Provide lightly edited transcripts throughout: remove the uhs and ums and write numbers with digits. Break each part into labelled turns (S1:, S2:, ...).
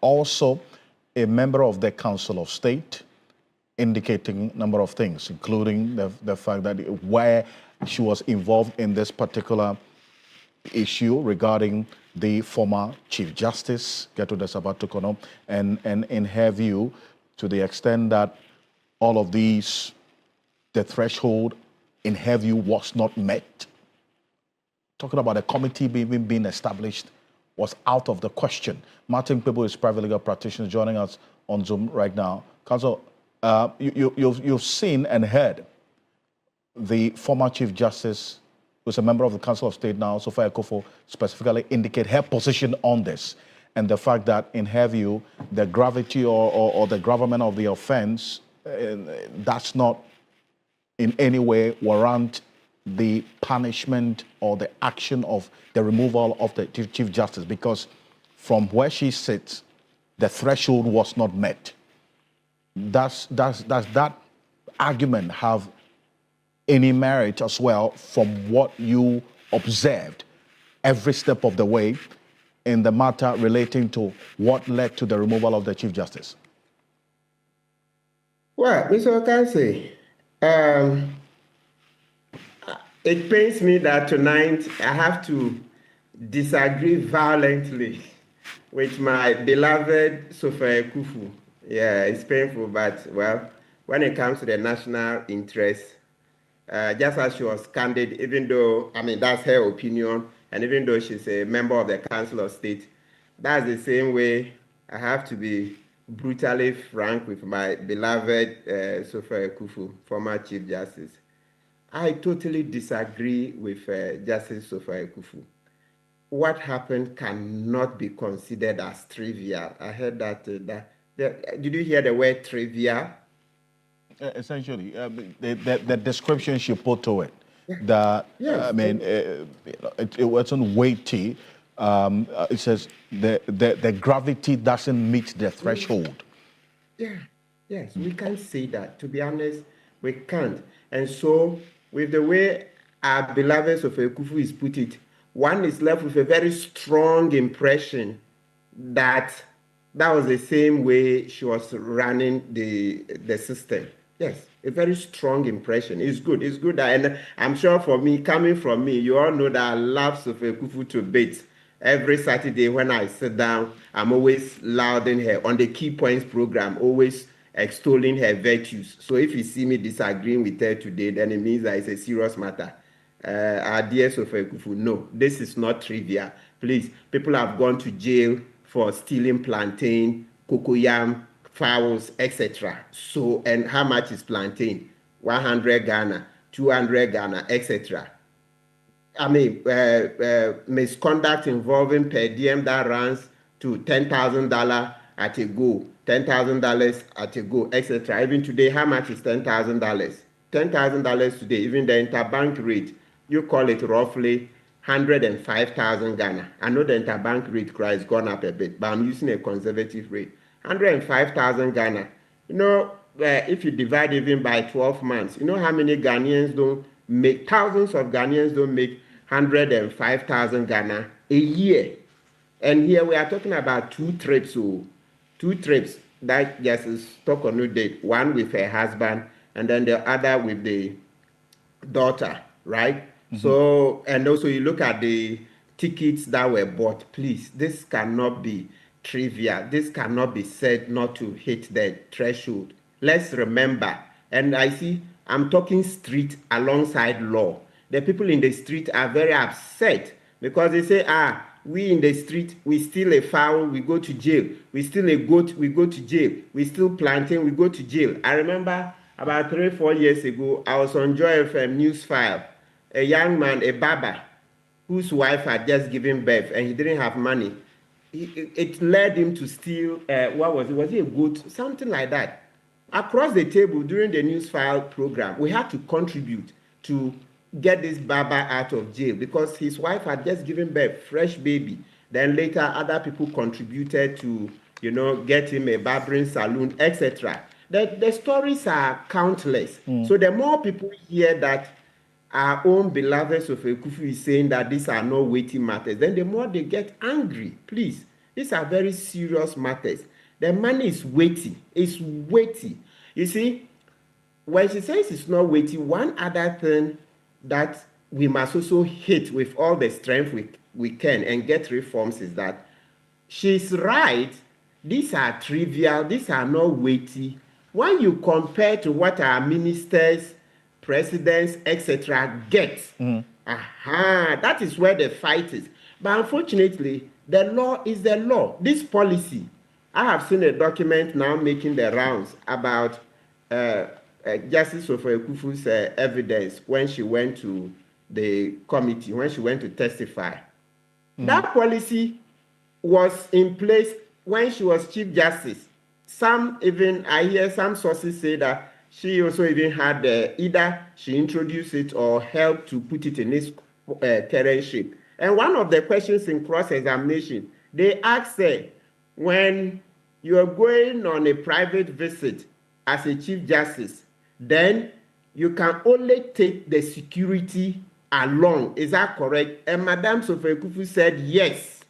S1: also a member of the Council of State, indicating a number of things, including the fact that where she was involved in this particular issue regarding the former Chief Justice, Gertrude Sabatukono, and in her view, to the extent that all of these, the threshold in her view was not met. Talking about a committee being established was out of the question. Martin Kpebu is private legal practitioner joining us on Zoom right now. Counsel, you've seen and heard the former Chief Justice, who's a member of the Council of State now, Sophia Akuffo, specifically indicate her position on this, and the fact that, in her view, the gravity or the gravamen of the offense does not in any way warrant the punishment or the action of the removal of the Chief Justice, because from where she sits, the threshold was not met. Does that argument have any merit as well from what you observed every step of the way in the matter relating to what led to the removal of the Chief Justice?
S2: Well, Mr. Okansi, it pains me that tonight I have to disagree violently with my beloved Sophia Akuffo. Yeah, it's painful, but well, when it comes to the national interest, just as she was candid, even though, I mean, that's her opinion, and even though she's a member of the Council of State, that's the same way I have to be brutally frank with my beloved Sophia Akuffo, former Chief Justice. I totally disagree with Justice Sophia Akuffo. What happened cannot be considered as trivial. I heard that. Did you hear the word trivial?
S1: Essentially, the description she put to it, that I mean, it wasn't weighty. It says the gravity doesn't meet the threshold.
S2: Yeah, yes, we can't say that. To be honest, we can't. And so, with the way our beloved Sophia Akuffo is put it, one is left with a very strong impression that that was the same way she was running the system. Yes, a very strong impression. It's good. It's good. And I'm sure for me, coming from me, you all know that I love Sophia Akuffo to bits. Every Saturday when I sit down, I'm always lauding her on the Key Points program, always extolling her virtues. So if you see me disagreeing with her today, then it means that it's a serious matter. Our dear Sophia Akuffo, no, this is not trivial. Please, people have gone to jail for stealing plantain, cocoyam, fowls, etc. So, and how much is plantain? 100 Ghana, 200 Ghana, etc. I mean, misconduct involving per diem that runs to $10,000 at a go, $10,000 at a go, etc. Even today, how much is $10,000? $10,000 today, even the interbank rate, you call it roughly 105,000 Ghana. I know the interbank rate has gone up a bit, but I'm using a conservative rate. 105,000 Ghana. You know, if you divide even by 12 months, you know how many Ghanaians don't make, thousands of Ghanaians don't make 105,000 Ghana a year. And here we are talking about two trips that Justice Tokonu did, one with her husband and then the other with the daughter, right? Mm-hmm. So, and also you look at the tickets that were bought, please, this cannot be trivial. This cannot be said not to hit the threshold. Let's remember, and I see I'm talking street alongside law. The people in the street are very upset because they say, we in the street, we steal a fowl, we go to jail. We steal a goat, we go to jail. We steal plantain, we go to jail. I remember about 3-4 years ago, I was on Joy FM News File. A young man, a barber, whose wife had just given birth and he didn't have money. It led him to steal, what was it? Was it a goat? Something like that. Across the table during the News File program, we had to contribute to get this barber out of jail because his wife had just given birth, fresh baby. Then later, other people contributed to, get him a barbering salon, etc. The stories are countless. So the more people hear that our own beloved Sophia Akuffo is saying that these are not weighty matters, then the more they get angry. Please, These are very serious matters. The money is weighty. It's weighty. You see, when she says it's not weighty, one other thing that we must also hit with all the strength we can and get reforms is that she's right. These are trivial. These are not weighty. When you compare to what our ministers, presidents, etc. get, that is where the fight is. But unfortunately, the law is the law. This policy, I have seen a document now making the rounds about Justice Sophia Akuffo's evidence when she went to the committee, when she went to testify. That policy was in place when she was Chief Justice. Some even, I hear some sources say that she also even had either she introduced it or helped to put it in its current shape. And one of the questions in cross-examination, they asked her, when you are going on a private visit as a Chief Justice, then you can only take the security along. Is that correct? And Madame Sophia Akuffo said yes.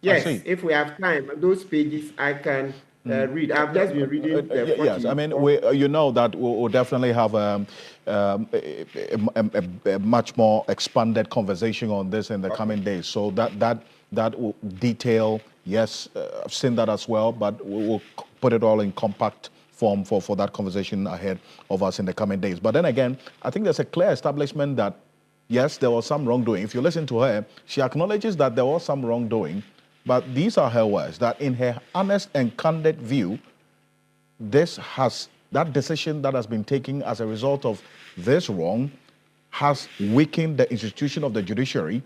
S2: Yes, if we have time, those pages I can read. I've just been reading the 40.
S1: Yes, I mean, you know that we'll definitely have a much more expanded conversation on this in the coming days. So that will detail, yes, I've seen that as well, but we'll put it all in compact form for that conversation ahead of us in the coming days. But then again, I think there's a clear establishment that, yes, there was some wrongdoing. If you listen to her, she acknowledges that there was some wrongdoing, but these are her words, that in her honest and candid view, that decision that has been taken as a result of this wrong has weakened the institution of the judiciary.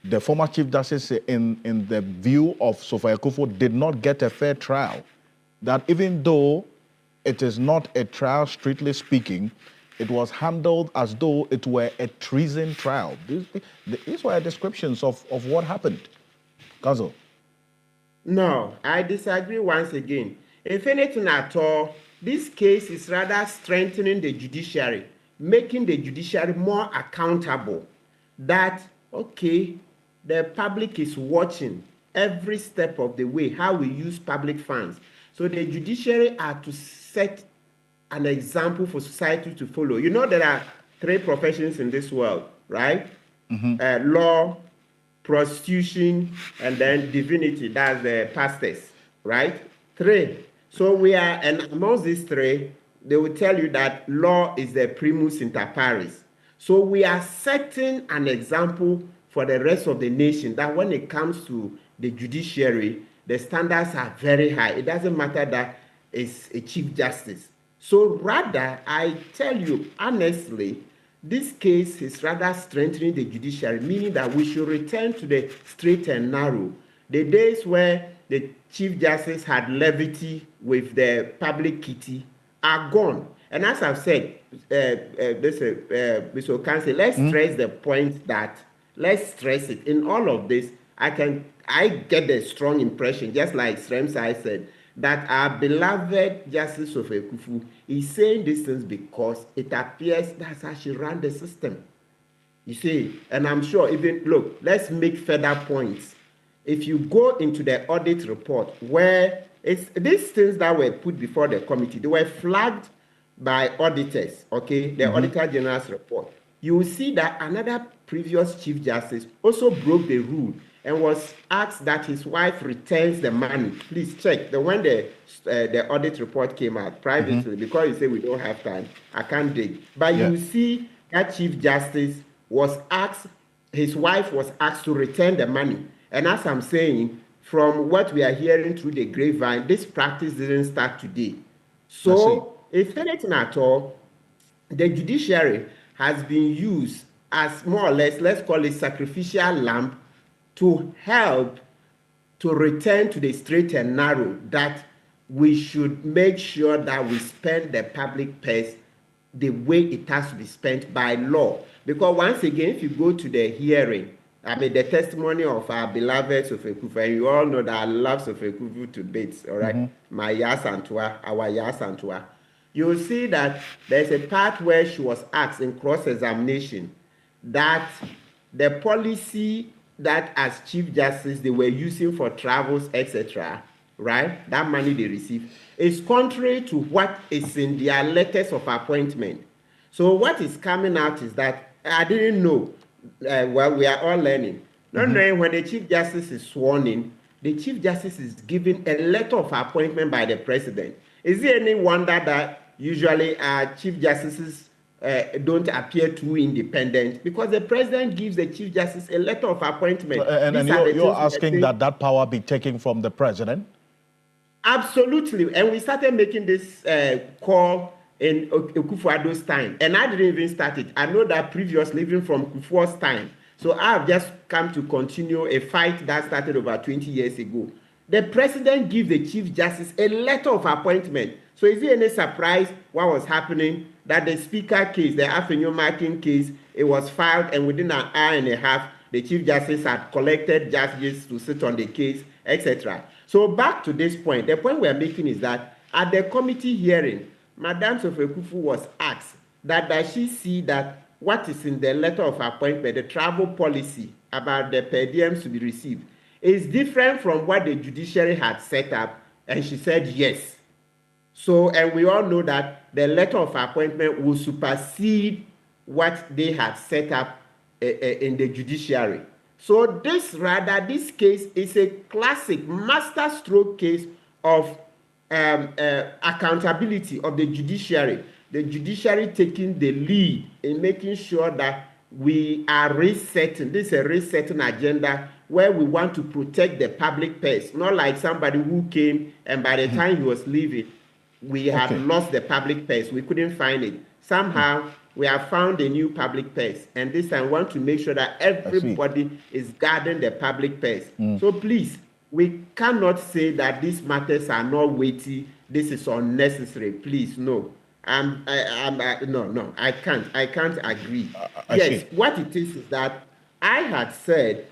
S1: The former Chief Justice, in the view of Sophia Akuffo, did not get a fair trial. That even though it is not a trial, strictly speaking, it was handled as though it were a treason trial. These were descriptions of what happened. Counsel?
S2: No, I disagree once again. If anything at all, this case is rather strengthening the judiciary, making the judiciary more accountable. That, okay, the public is watching every step of the way, how we use public funds. So the judiciary are to set an example for society to follow. You know, there are 3 professions in this world, right? Law, prostitution, and then divinity. That's the pastors, right? 3. So we are, and amongst these 3, they will tell you that law is the primus inter pares. So we are setting an example for the rest of the nation that when it comes to the judiciary, the standards are very high. It doesn't matter that it's a Chief Justice. So rather, I tell you honestly, this case is rather strengthening the judiciary, meaning that we should return to the straight and narrow. The days where the Chief Justice had levity with the public kitty are gone. And as I've said, Mr. Okansi, let's stress the point that, let's stress it. In all of this, I get the strong impression, just like Sremsai said, that our beloved Justice Sophia Akuffo is saying these things because it appears that's how she ran the system. You see, and I'm sure even, look, let's make further points. If you go into the audit report where these things that were put before the committee, they were flagged by auditors, okay, the Auditor General's report. You will see that another previous Chief Justice also broke the rule and was asked that his wife returns the money. Please check. When the audit report came out privately, because you say we don't have time, I can't dig. But you see that Chief Justice was asked, his wife was asked to return the money. And as I'm saying, from what we are hearing through the grapevine, this practice didn't start today. So, if anything at all, the judiciary has been used as more or less, let's call it sacrificial lamb, to help to return to the straight and narrow, that we should make sure that we spend the public purse the way it has to be spent by law. Because once again, if you go to the hearing, the testimony of our beloved Sophia Akuffo, and you all know that I love Sophia Akuffo to bits, all right? My Yasantua, our Yasantua. You'll see that there's a part where she was asked in cross-examination that the policy that as Chief Justice they were using for travels, etc., right? That money they receive is contrary to what is in their letters of appointment. So what is coming out is that I didn't know. Well, we are all learning. Not knowing when the Chief Justice is sworn in, the Chief Justice is given a letter of appointment by the President. Is there any wonder that usually Chief Justices don't appear too independent? Because the President gives the Chief Justice a letter of appointment.
S1: And you're asking that power be taken from the President?
S2: Absolutely. And we started making this call in Akufo-Addo's time. And I didn't even start it. I know that previously, even from Kufuor's time. So I have just come to continue a fight that started over 20 years ago. The President gives the Chief Justice a letter of appointment. So is it any surprise what was happening? That the Speaker case, the Afenyo-Markin case, it was filed, and within an hour and a half, the Chief Justice had collected judges to sit on the case, etc. So back to this point, the point we are making is that at the committee hearing, Madam Sophia Akuffo was asked that does she see that what is in the letter of appointment, the travel policy about the per diems to be received, is different from what the judiciary had set up, and she said yes. So, and we all know that the letter of appointment will supersede what they had set up in the judiciary. So this case is a classic masterstroke case of accountability of the judiciary taking the lead in making sure that we are resetting. This is a resetting agenda where we want to protect the public purse, not like somebody who came and by the time he was leaving, we had lost the public purse. We couldn't find it. Somehow, we have found a new public purse, and this time we want to make sure that everybody is guarding the public purse. So please, we cannot say that these matters are not weighty. This is unnecessary. Please, no. No, I can't agree. Yes, what it is that I had said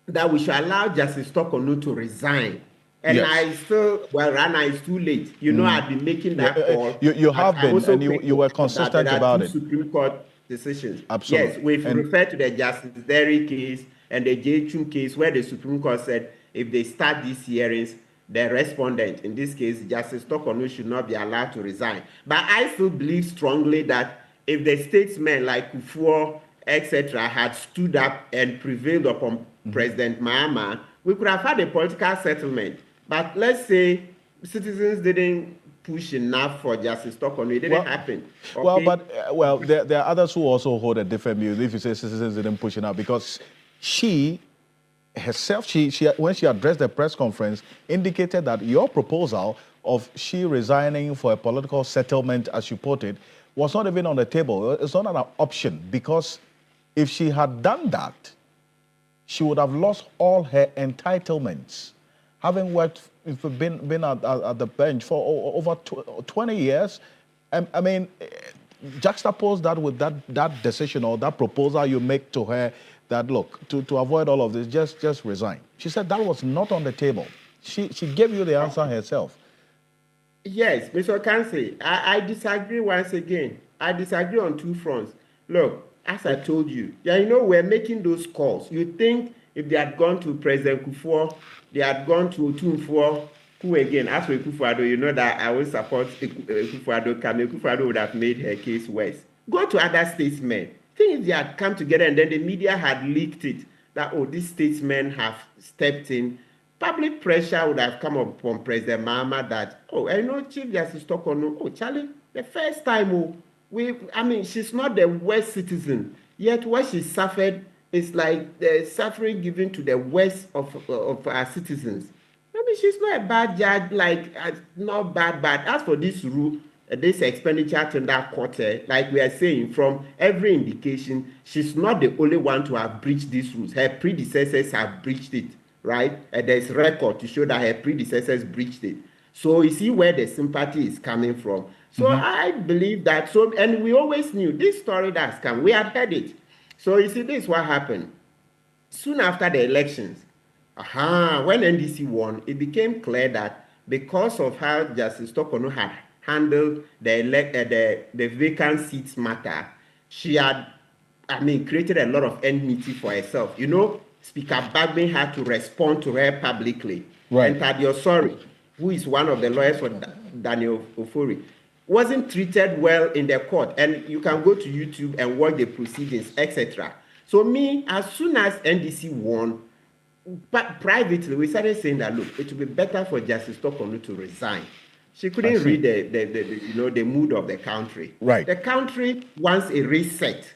S2: that we should allow Justice Tokonu to resign. And I still, Rana, it's too late. You know, I've been making that call.
S1: You have been, and you were consistent about it.
S2: Supreme Court decisions.
S1: Absolutely.
S2: Yes, we've referred to the Justice Derry case and the J. Chum case, where the Supreme Court said if they start these hearings, the respondent, in this case, Justice Tokonu, should not be allowed to resign. But I still believe strongly that if the statesmen like Kufuor, etc., had stood up and prevailed upon President Mahama, we could have had a political settlement. But let's say citizens didn't push enough for Justice Tokonu. It didn't happen. Okay?
S1: There are others who also hold a different view. If you say citizens didn't push enough, because she herself, when she addressed the press conference, indicated that your proposal of she resigning for a political settlement, as you put it, was not even on the table. It's not an option, because if she had done that, she would have lost all her entitlements. Having been at the bench for over 20 years, I mean, juxtapose that with that decision or that proposal you make to her that, look, to avoid all of this, just resign. She said that was not on the table. She gave you the answer herself.
S2: Yes, Mr. Kansi, I disagree once again. I disagree on two fronts. Look, as I told you, we're making those calls. You think if they had gone to President Kufuor, they had gone to Otumfuo, who again, as for Akufo-Addo, you know that I will support Akufo-Addo. Akufo-Addo would have made her case worse. Go to other statesmen. Think if they had come together and then the media had leaked it, that, these statesmen have stepped in, public pressure would have come upon President Mahama that, I know Chief Justice Tokonu, Charlie, the first time, she's not the worst citizen, yet what she suffered is like the suffering given to the worst of our citizens. She's not a bad judge, not bad. As for this rule, this expenditure to that quarter, like we are saying, from every indication, she's not the only one to have breached these rules. Her predecessors have breached it, right? There's record to show that her predecessors breached it. So you see where the sympathy is coming from. So I believe that, and we always knew this story that's come, we had heard it. So you see, this is what happened. Soon after the elections, when NDC won, it became clear that because of how Justice Tokonu had handled the vacant seats matter, she had, created a lot of enmity for herself. Speaker Bagbin had to respond to her publicly.
S1: Right.
S2: And Tadiosori, who is one of the lawyers for Daniel Ofori, wasn't treated well in the court. And you can go to YouTube and watch the proceedings, etc. So me, as soon as NDC won, privately, we started saying that, look, it would be better for Justice Tokonu to resign. She couldn't read the mood of the country.
S1: Right.
S2: The country wants a reset.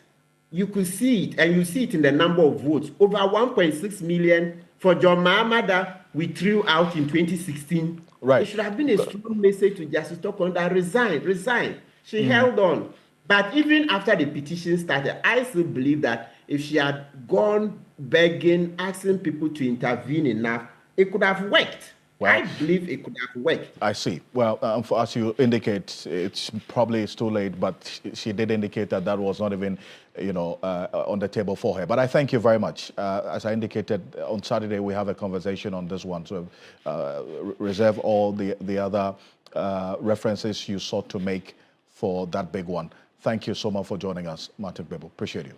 S2: You could see it, and you see it in the number of votes. Over 1.6 million for John Mahamada, we threw out in 2016.
S1: Right.
S2: It should have been a strong message to Justice Tokonu that resign. She held on. But even after the petition started, I still believe that if she had gone begging, asking people to intervene enough, it could have worked. Well, I believe it could have worked.
S1: I see. Well, as you indicate, it's too late, but she did indicate that that was not even, on the table for her. But I thank you very much. As I indicated, on Saturday, we have a conversation on this one. So reserve all the other references you sought to make for that big one. Thank you so much for joining us, Martin Kpebu. Appreciate you.